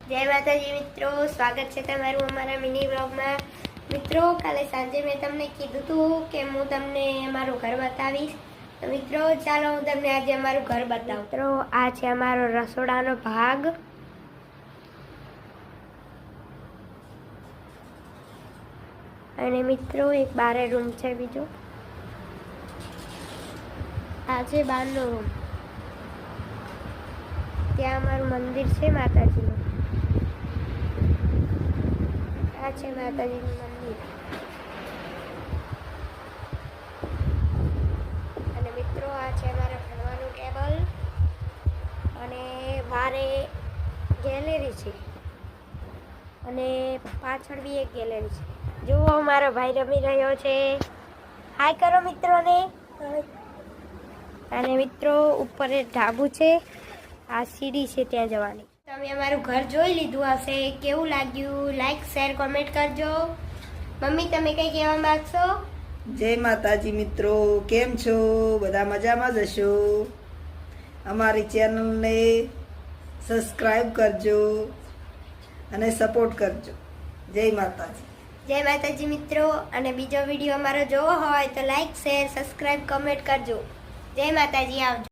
જય માતાજી મિત્રો, સ્વાગત છે તમારું અમારા મિની વ્લોગમાં। મિત્રો, કાલે સાંજે મેં તમને કીધું હતું કે હું તમને અમારું ઘર બતાવીશ। તો મિત્રો ચાલો હું તમને આજે અમારું ઘર બતાવું। મિત્રો, આ છે અમારો રસોડાનો ભાગ। અને મિત્રો એક બારે રૂમ છે બીજો, આ છે બહારનો રૂમ। ત્યાં અમારું મંદિર છે માતાજીનું, આ છે માતાજીનું મંદિર। અને મિત્રો આ છે અમારા ભણવાનું ટેબલ, અને બારે ગેલેરી છે, અને પાછળ બી એક ગેલેરી છે। જુઓ મારો ભાઈ રમી રહ્યો છે, હાય કરો મિત્રોને। અને મિત્રો ઉપર એક ઢાબુ છે, આ સીડી છે ત્યાં જવાની। તમે અમારું ઘર જોઈ લીધું હશે, કેવું લાગ્યું લાઈક શેર કોમેન્ટ કરજો। મમ્મી તમે કઈ કહેવા માંગશો? જય માતાજી મિત્રો, કેમ છો? બધા મજામાં જ હશો? અમારી ચેનલને સબસ્ક્રાઈબ કરજો અને સપોર્ટ કરજો। જય માતાજી। જય માતાજી મિત્રો, અને બીજો વિડીયો અમારો જોવો હોય તો લાઈક શેર સબસ્ક્રાઈબ કમેન્ટ કરજો। જય માતાજી, આવજો।